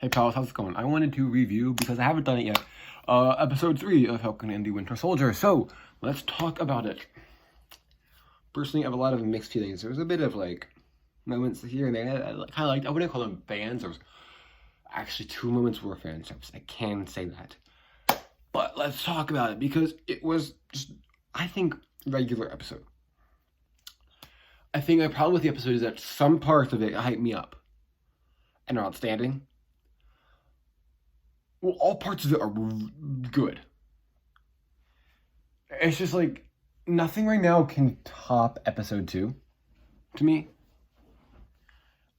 Hey pals, how's it going? I wanted to review, because I haven't done it yet, episode 3 of Falcon and the Winter Soldier, so let's talk about it. Personally, I have a lot of mixed feelings. There was a bit of, moments here and there I wouldn't call them fans. There was actually 2 moments were fan service. I can say that. But let's talk about it, because it was just, I think, regular episode. I think my problem with the episode is that some parts of it hype me up and are outstanding. Well, all parts of it are good. It's just nothing right now can top episode 2 to me.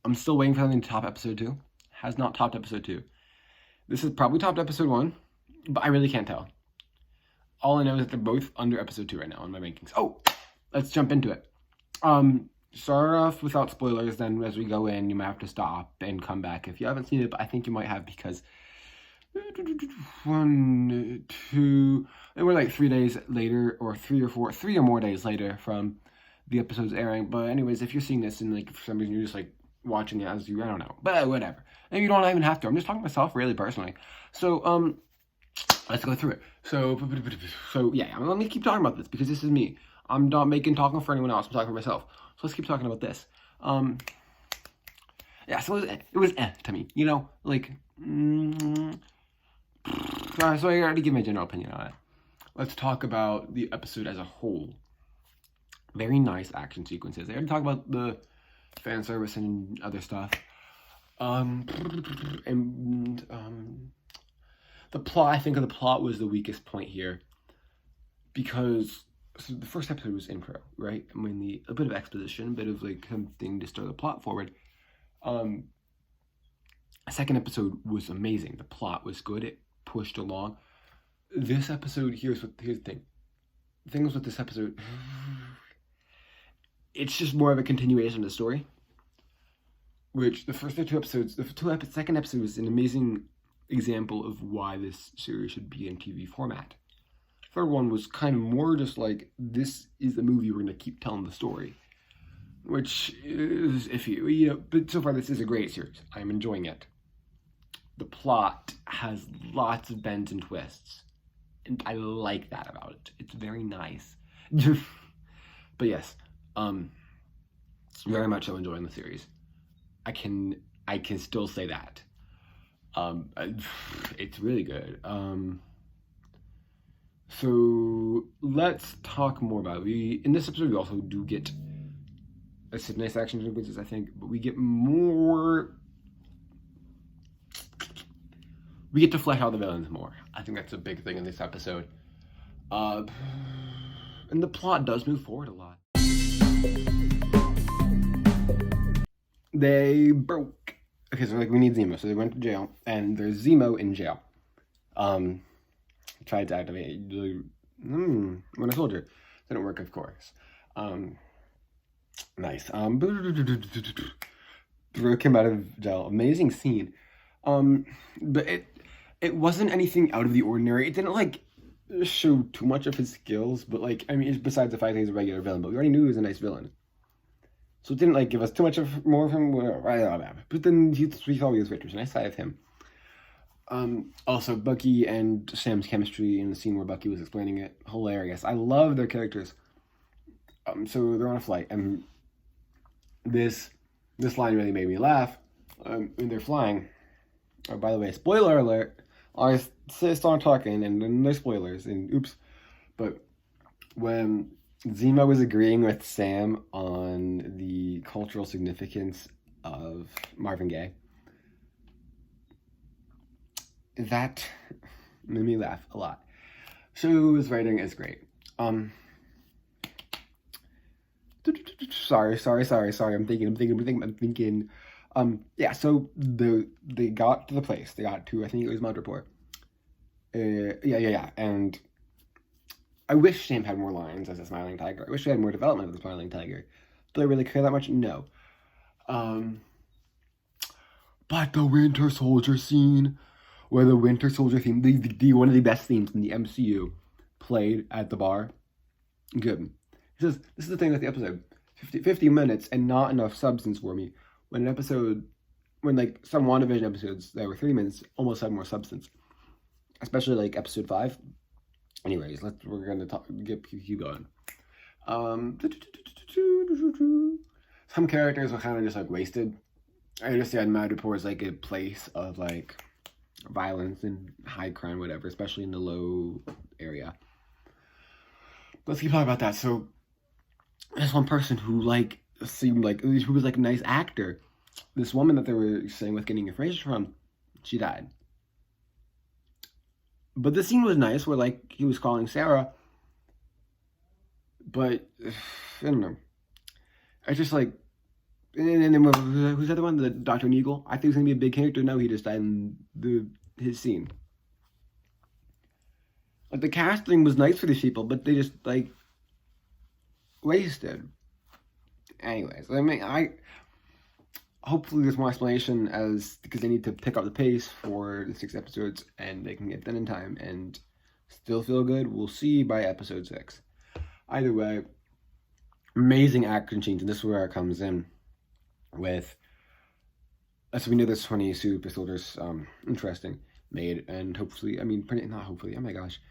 I'm still waiting for something to top episode 2. Has not topped episode 2. This has probably topped episode 1, but I really can't tell. All I know is that they're both under episode 2 right now in my rankings. Oh, let's jump into it. Start off without spoilers, then as we go in, you might have to stop and come back if you haven't seen it, but I think you might have, because 1, 2, and we're 3 days later, or 3 or more days later from the episode's airing. But anyways, if you're seeing this and for some reason you're just watching it as I don't know, but whatever. And you don't even have to. I'm just talking to myself really personally. So let's go through it. So yeah, let me keep talking about this, because this is me. I'm not talking for anyone else. I'm talking for myself. So let's keep talking about this. Yeah, so it was to me, so I already give my general opinion on it. Let's talk about the episode as a whole. Very nice action sequences. I already talked about the fan service and other stuff. The plot, I think the plot was the weakest point here, because the first episode was intro, right? I mean, a bit of exposition, a bit of something to start the plot forward. The second episode was amazing. The plot was good. It pushed along. This episode, here's the thing. The thing is with this episode, it's just more of a continuation of the story. Which the first 2 episodes, second episode was an amazing example of why this series should be in TV format. Third one was kind of more just this is the movie, we're going to keep telling the story. Which is iffy, but so far this is a great series. I'm enjoying it. The plot has lots of bends and twists, and I like that about it. It's very nice. But yes, very much so enjoying the series. I can still say that. It's really good. So let's talk more about it. In this episode, we also do get some nice action sequences, I think, but we get more. We get to flesh out the villains more. I think that's a big thing in this episode. And the plot does move forward a lot. They broke. Okay, so we need Zemo. So they went to jail, and there's Zemo in jail. Tried to activate Winter Soldier. Didn't work, of course. Nice. Broke him out of jail. Amazing scene. But it wasn't anything out of the ordinary. It didn't show too much of his skills, but besides the fact that he's a regular villain, but we already knew he was a nice villain. So it didn't give us too much more of him. But then we thought he was Richards, and I side of him. Also, Bucky and Sam's chemistry in the scene where Bucky was explaining it, hilarious. I love their characters. So they're on a flight, and this line really made me laugh. When they're flying. Oh, by the way, spoiler alert. I insist on talking, and then there's spoilers, and oops. But when Zemo was agreeing with Sam on the cultural significance of Marvin Gaye, that made me laugh a lot. Shu's writing is great. Sorry. I'm thinking. Yeah, so they got to the place. They got to, I think it was Madripoor. Yeah. And I wish Sam had more lines as a smiling tiger. I wish we had more development of the smiling tiger. Do I really care that much? No. But the Winter Soldier scene, where the Winter Soldier theme, one of the best themes in the MCU, played at the bar. Good. This is the thing with the episode. 50 minutes and not enough substance for me. When an episode when like some WandaVision episodes that were 3 minutes almost had more substance, especially like episode 5. Anyways, we're gonna keep going. Some characters were kind of just like wasted. I understand Madripoor is like a place of like violence and high crime, whatever, especially in the low area. Let's keep talking about that. So there's one person who like seemed like who was like a nice actor. This woman that they were saying with getting information from, she died. But the scene was nice where like he was calling Sarah. But I don't know. I just like, and then who's the other one? The Dr. Neagle. I think he's gonna be a big character. No, he just died in his scene. Like the casting was nice for these people, but they just like wasted. Anyways, I mean, hopefully there's more explanation because they need to pick up the pace for the 6 episodes and they can get done in time and still feel good. We'll see by episode 6. Either way, amazing action scenes, and this is where it comes in with. So we know there's 20 super soldiers, interesting, made, and hopefully, I mean, not hopefully, oh my gosh,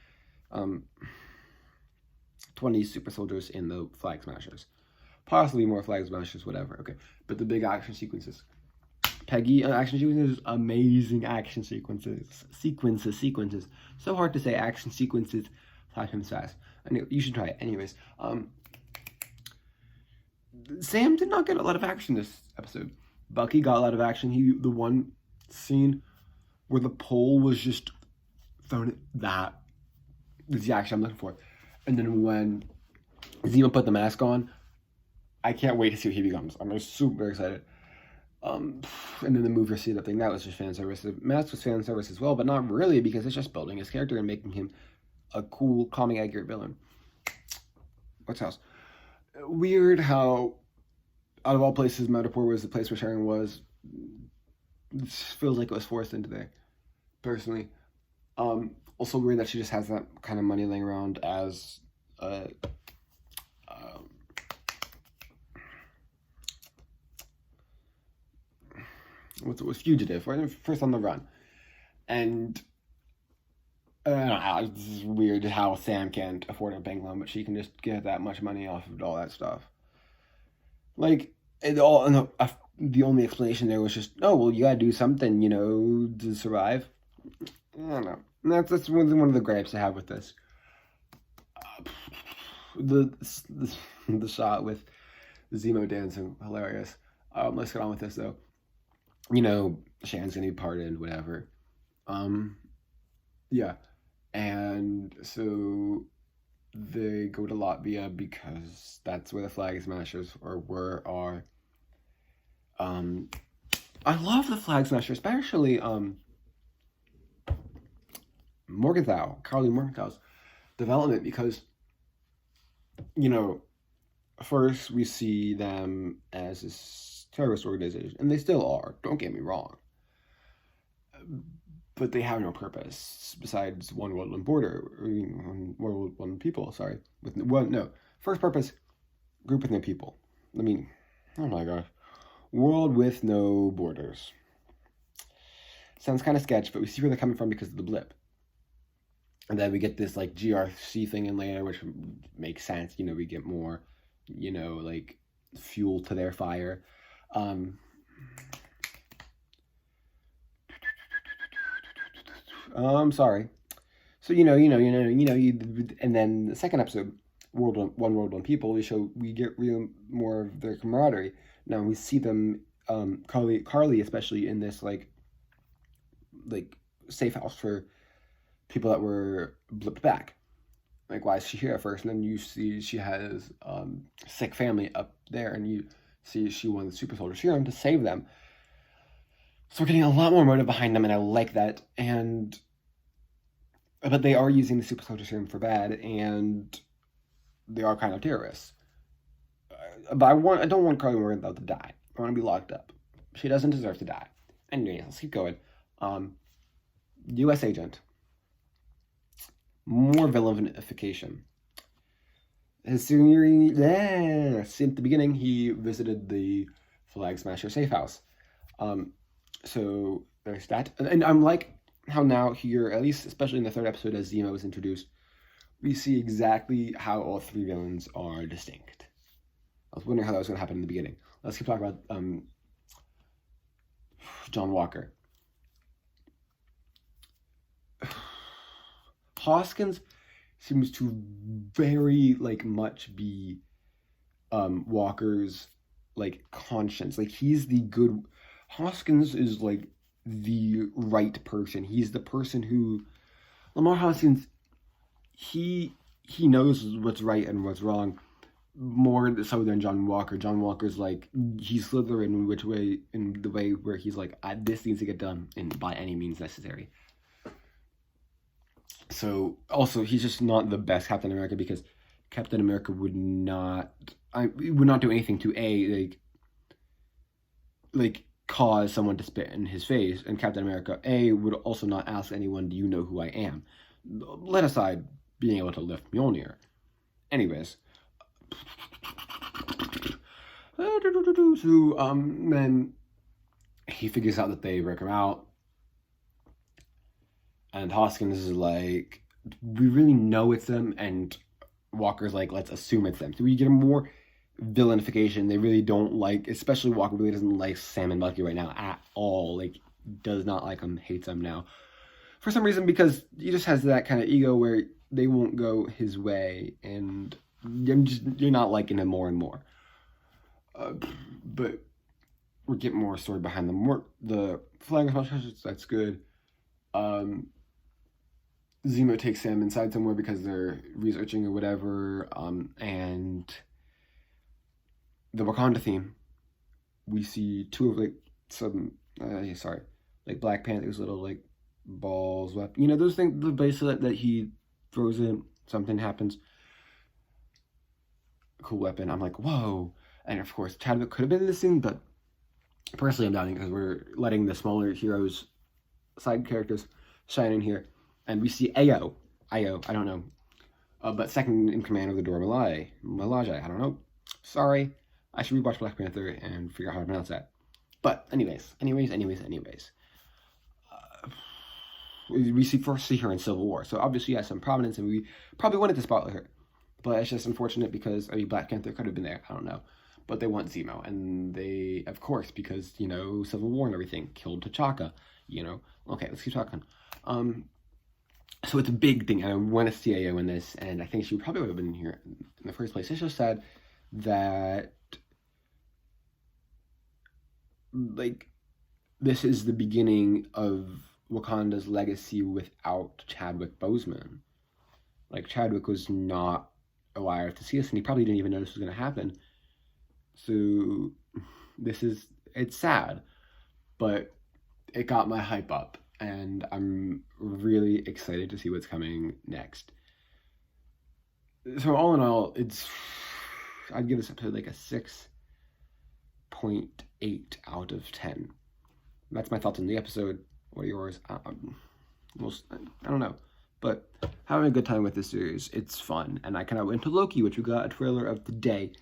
20 super soldiers in the Flag Smashers. Possibly more Flag Smashers, whatever, okay. But the big action sequences. Peggy, action sequences, amazing action sequences. Sequences. So hard to say, action sequences, 5 times fast. Anyway, you should try it. Anyways, Sam did not get a lot of action this episode. Bucky got a lot of action. The one scene where the pole was just thrown, that is the action I'm looking for. And then when Zemo put the mask on, I can't wait to see what he becomes. I'm super excited. And then the move your seat up thing, that was just fan service. The mask was fan service as well, but not really, because it's just building his character and making him a cool, calming, accurate villain. What's else? Weird how, out of all places, Madripoor was the place where Sharon was. It feels like it was forced into there, personally. Also weird that she just has that kind of money laying around as was fugitive, right? First on the run. And this is weird how Sam can't afford a bank loan, but she can just get that much money off of all that stuff. Like, the only explanation there was just, oh, well, you gotta do something, to survive. I don't know. And that's one of the gripes I have with this. The shot with Zemo dancing, hilarious. Let's get on with this, though. Shan's gonna be pardoned, whatever. Yeah. And so they go to Latvia because that's where the Flag Smashers are. I love the Flag Smasher, especially Carly Morgenthau's development, because first we see them as this terrorist organization, and they still are, don't get me wrong, but they have no purpose besides one world, one border, one world, one people, first purpose, group with no people. I mean, oh my gosh, world with no borders. Sounds kind of sketch, but we see where they're coming from because of the blip. And then we get this like GRC thing in later, which makes sense. We get more, like fuel to their fire. I'm sorry. So and then the second episode, One World, One People, we get real more of their camaraderie. Now we see them, Carly especially, in this like safe house for people that were blipped back. Like, why is she here at first? And then you see she has sick family up there, and you see she wanted the super soldier serum to save them. So we're getting a lot more motive behind them, and I like that. But they are using the super soldier serum for bad, and they are kind of terrorists. But I don't want Carly Morgenthau to die. I want to be locked up. She doesn't deserve to die. Anyway, let's keep going. U.S. agent. More villainification. His senior at the beginning, he visited the Flag Smasher safe house. So there's that. And I'm like how now here, at least especially in the third episode as Zemo is introduced, we see exactly how all three villains are distinct. I was wondering how that was going to happen in the beginning. Let's keep talking about John Walker. Hoskins seems to very much be Walker's conscience. He's the good. Hoskins is the right person. He's the person who Lamar Hoskins. He knows what's right and what's wrong more so than John Walker. John Walker's he's Slytherin in the way where he's this needs to get done and by any means necessary. So also he's just not the best Captain America because Captain America would not do anything to cause someone to spit in his face, and Captain America would also not ask anyone, do you know who I am? Let aside being able to lift Mjolnir. Anyways. So, then he figures out that they break him out. And Hoskins is we really know it's them, and Walker's let's assume it's them. So we get a more villainification. They really don't especially Walker really doesn't like Sam and Bucky right now at all. Does not like them, hates them now. For some reason, because he just has that kind of ego where they won't go his way, and you're not liking him more and more. But we're getting more story behind them. The flying specialists, that's good. Zemo takes Sam inside somewhere because they're researching or whatever, and the Wakanda theme. We see two of Black Panther's little balls, those things, the bracelet that he throws in, something happens. Cool weapon. I'm whoa. And of course, Chadwick could have been in this scene, but personally I'm doubting because we're letting the smaller heroes, side characters, shine in here. And we see Ayo, I don't know, but second in command of the Dora Milaje, I don't know. Sorry, I should rewatch Black Panther and figure out how to pronounce that. But anyways. We first see her in Civil War, so obviously she has some prominence, and we probably wanted to spotlight her. But it's just unfortunate because Black Panther could have been there, I don't know. But they want Zemo, and they, of course, because, Civil War and everything, killed T'Chaka, Okay, let's keep talking. So it's a big thing. I want to see Ayo in this, and I think she probably would have been here in the first place. It's just sad that, this is the beginning of Wakanda's legacy without Chadwick Boseman. Chadwick was not alive to see this, and he probably didn't even know this was going to happen. So it's sad, but it got my hype up. And I'm really excited to see what's coming next. So all in all, I'd give this episode a 6.8 out of 10. That's my thoughts on the episode. What are yours? I don't know. But having a good time with this series. It's fun. And I went to Loki, which we got a trailer of the day.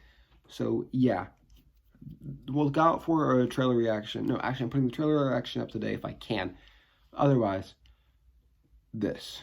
So yeah. We'll look out for a trailer reaction. No, actually I'm putting the trailer reaction up today if I can. Otherwise, this.